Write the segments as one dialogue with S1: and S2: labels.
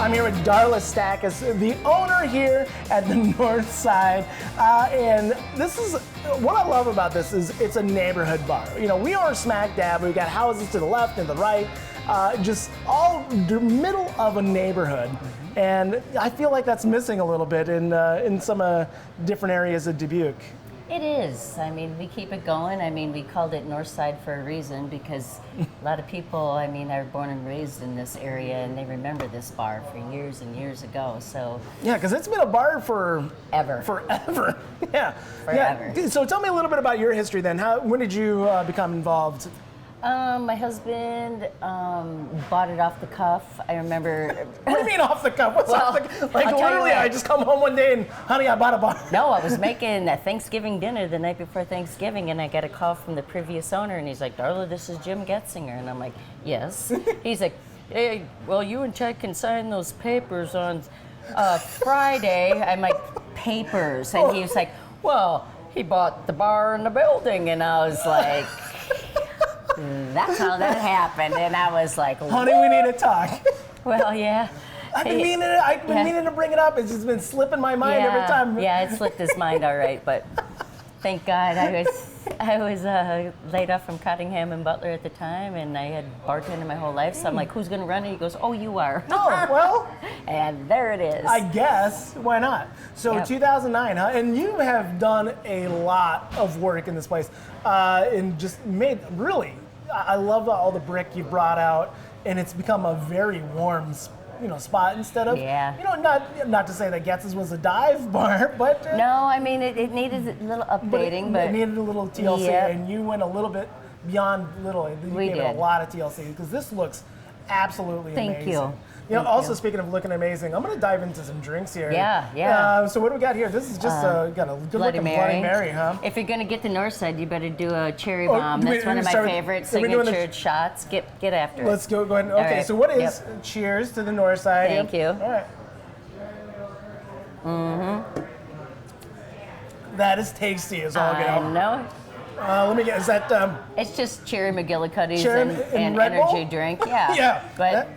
S1: I'm here with Darla Stackus, the owner here at the Northside. And this is, what I love about this is it's a neighborhood bar. You know, we are smack dab. We've got houses to the left and the right, just all the middle of a neighborhood. And I feel like that's missing a little bit in some different areas of Dubuque.
S2: It is. I mean, we keep it going. I mean, we called it Northside for a reason because a lot of people, I mean, are born and raised in this area and they remember this bar for years and years ago. So
S1: yeah, because it's been a bar for forever. Yeah,
S2: forever.
S1: Yeah. So tell me a little bit about your history then. When did you become involved?
S2: My husband bought it off the cuff. I remember.
S1: What do you mean off the cuff? What's off the cuff? Like literally, I just come home one day and, honey, I bought a bar.
S2: No, I was making a Thanksgiving dinner the night before Thanksgiving, and I got a call from the previous owner, and he's like, "Darla, this is Jim Getzinger," and I'm like, "Yes." He's like, "Hey, well, you and Chad can sign those papers on Friday." I'm like, "Papers?" And he was like, "Well, he bought the bar and the building," and I was like. That's how that happened, and I was like,
S1: honey, we need to talk.
S2: Well, yeah.
S1: I've been meaning to bring it up. It's just been slipping my mind every time.
S2: Yeah, it slipped his mind all right, but thank God I was laid off from Cottingham and Butler at the time, and I had bartended my whole life, so I'm like, who's going to run it? He goes, oh, you are.
S1: Oh, well.
S2: And there it is.
S1: I guess. Why not? So
S2: Yep.
S1: 2009, huh? And you have done a lot of work in this place and just made, really, I love all the brick you brought out, and it's become a very warm spot instead of, not to say that Getz's was a dive bar, but...
S2: no, I mean, it needed a little updating, but...
S1: It needed a little TLC, and you went a little bit beyond little. You gave it a lot of TLC, because this looks absolutely amazing.
S2: Thank you.
S1: Also, speaking of looking amazing, I'm going to dive into some drinks here.
S2: Yeah.
S1: So what do we got here? This is just got a good-looking Bloody Mary, huh?
S2: If you're going to get the Northside, you better do a cherry bomb. That's one of my favorite signature shots. Get after it.
S1: Let's go ahead. Okay, right. So what is cheers to the Northside?
S2: Thank you.
S1: All right. That is tasty as all get out.
S2: I know.
S1: Let me get, is that...
S2: it's just cherry McGillicuddy's and
S1: Red
S2: energy
S1: Bull?
S2: drink. Yeah.
S1: Yeah.
S2: But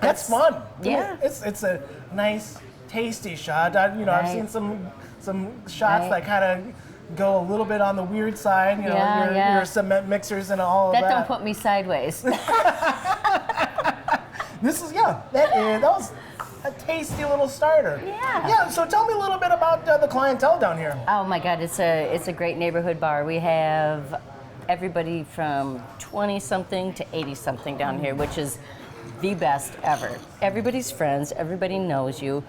S1: that's fun.
S2: Yeah.
S1: It's a nice, tasty shot. I've seen some shots that kind of go a little bit on the weird side. Your cement mixers and all of that.
S2: That don't put me sideways.
S1: This is that was a tasty little starter.
S2: Yeah.
S1: Yeah. So tell me a little bit about the clientele down here.
S2: Oh my God, it's a great neighborhood bar. We have everybody from 20-something to 80-something down here, which is the best ever. Everybody's friends, everybody knows you,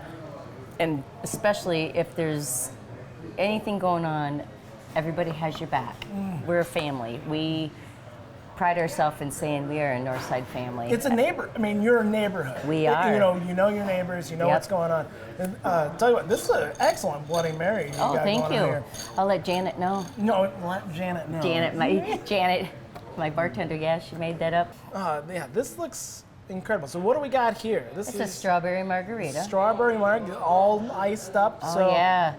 S2: and especially if there's anything going on, everybody has your back. We're a family. We pride ourselves in saying we are a Northside family.
S1: It's a you're a neighborhood.
S2: We are.
S1: You know your neighbors, you know what's going on. And tell you what, this is an excellent Bloody Mary you got
S2: thank
S1: going
S2: you.
S1: on here.
S2: I'll let Janet know.
S1: No, let Janet know.
S2: Janet, my bartender, she made that up.
S1: This looks incredible. So what do we got here?
S2: It's a strawberry margarita.
S1: Strawberry margarita, all iced up.
S2: Oh,
S1: so,
S2: yeah.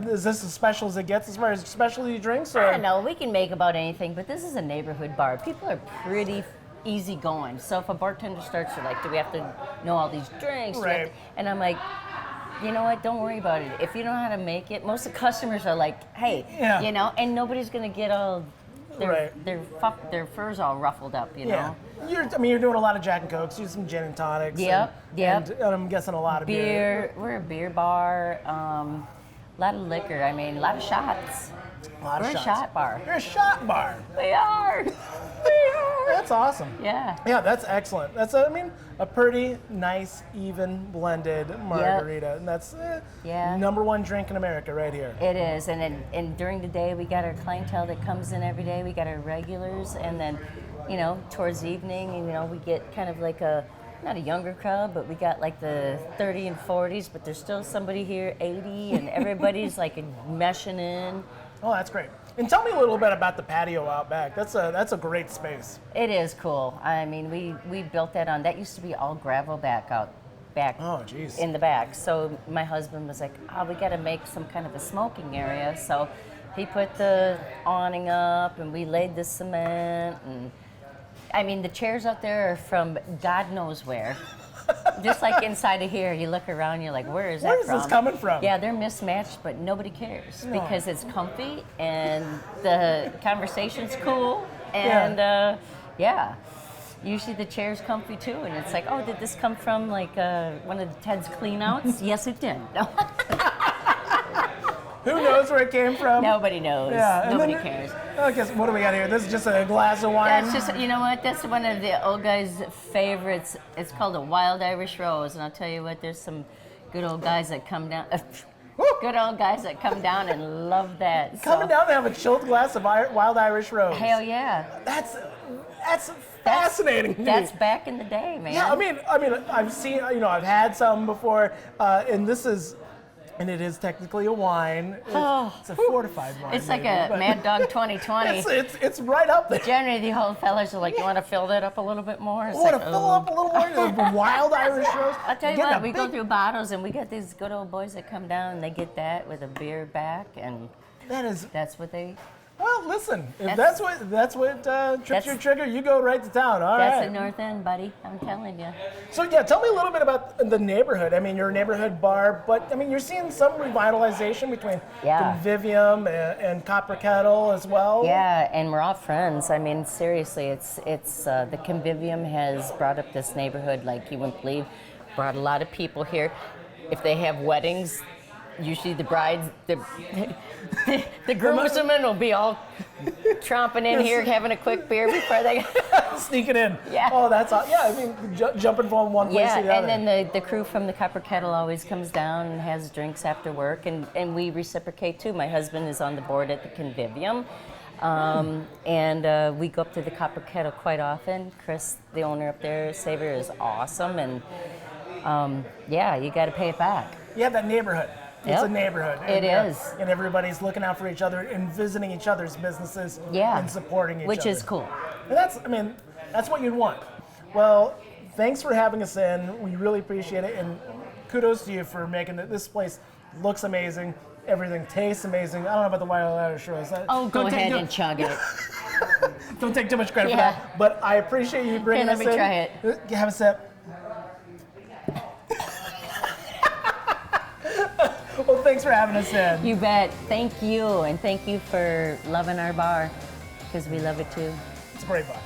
S1: Is this as special as it gets as far as specialty drinks? Or?
S2: I don't know. We can make about anything, but this is a neighborhood bar. People are pretty easygoing. So if a bartender starts, they're like, do we have to know all these drinks?
S1: Right.
S2: And I'm like, you know what? Don't worry about it. If you know how to make it, most of the customers are like, hey, and nobody's going to get all their fur's all ruffled up, you know?
S1: You're doing a lot of Jack and Cokes, you do some gin and tonics.
S2: Yep.
S1: And I'm guessing a lot of beer.
S2: We're a beer bar. A lot of liquor. A lot of shots. We're a shot bar.
S1: You're a shot bar.
S2: We are.
S1: That's awesome.
S2: Yeah.
S1: Yeah, that's excellent. That's a pretty nice, even blended margarita, and that's number one drink in America right here.
S2: It is, and during the day we got our clientele that comes in every day. We got our regulars, and then, towards the evening, we get kind of like not a younger crowd, but we got like the 30 and 40s, but there's still somebody here 80, and everybody's like meshing in.
S1: Oh, that's great. And tell me a little bit about the patio out back. That's a great space.
S2: It is cool. We built that used to be all gravel back. Oh, geez. In the back. So my husband was like, we got to make some kind of a smoking area. So he put the awning up, and we laid the cement, and the chairs out there are from God knows where. Just like inside of here, you look around, you're like, where is that
S1: Where is
S2: from?
S1: this coming from?
S2: Yeah, they're mismatched, but nobody cares
S1: No.
S2: because it's comfy and the conversation's cool. And yeah. Usually the chair's comfy too, and it's like, oh, did this come from like one of Ted's clean outs? Yes, it did.
S1: Who knows where it came from?
S2: Nobody knows.
S1: Yeah,
S2: Nobody cares.
S1: I guess, what do we got here? This is just a glass of wine.
S2: That's just, you know what? That's one of the old guys' favorites. It's called a Wild Irish Rose, and I'll tell you what, there's some good old guys that come down. Good old guys that come down and love that.
S1: Coming down to have a chilled glass of Wild Irish Rose.
S2: Hell yeah.
S1: That's fascinating to me.
S2: That's back in the day, man.
S1: Yeah, I mean, I've seen, I've had some before, and it is technically a wine. It's a fortified wine.
S2: It's like
S1: maybe,
S2: a Mad Dog 2020.
S1: It's right up there.
S2: Generally, the old fellas are like, you want to fill that up a little bit more?
S1: I want to fill up a little more. Wild Irish Rose.
S2: I'll tell you what, we go through bottles, and we got these good old boys that come down, and they get that with a beer back, and that's what they...
S1: Well, listen, if that's what trips your trigger, you go right to town. All right.
S2: That's the North End, buddy. I'm telling you.
S1: So yeah, tell me a little bit about the neighborhood. I mean, you're a neighborhood bar, but I mean, you're seeing some revitalization between Convivium and Copper Kettle as well.
S2: Yeah, and we're all friends. I mean, seriously, it's the Convivium has brought up this neighborhood like you wouldn't believe. Brought a lot of people here. If they have weddings, usually the brides, the groomsmen will be all tromping in here, having a quick beer before they
S1: sneaking in.
S2: Yeah.
S1: Oh, that's all. Yeah, I mean, jumping from one place to the other.
S2: Yeah, and then the crew from the Copper Kettle always comes down and has drinks after work, and we reciprocate too. My husband is on the board at the Convivium, and we go up to the Copper Kettle quite often. Chris, the owner up there, Savior, is awesome, and you got to pay it back.
S1: Yeah, that neighborhood. It's a neighborhood.
S2: It is.
S1: And everybody's looking out for each other and visiting each other's businesses and supporting each other.
S2: Which is cool.
S1: And that's what you'd want. Well, thanks for having us in. We really appreciate it. And kudos to you for making it. This place looks amazing. Everything tastes amazing. I don't know about the Wild Irish Rose.
S2: Go ahead and chug it.
S1: Don't take too much credit for that. But I appreciate you bringing us in.
S2: Let me try it.
S1: Have a sip. Well, thanks for having us in.
S2: You bet. Thank you, and thank you for loving our bar, because we love it too.
S1: It's a great bar.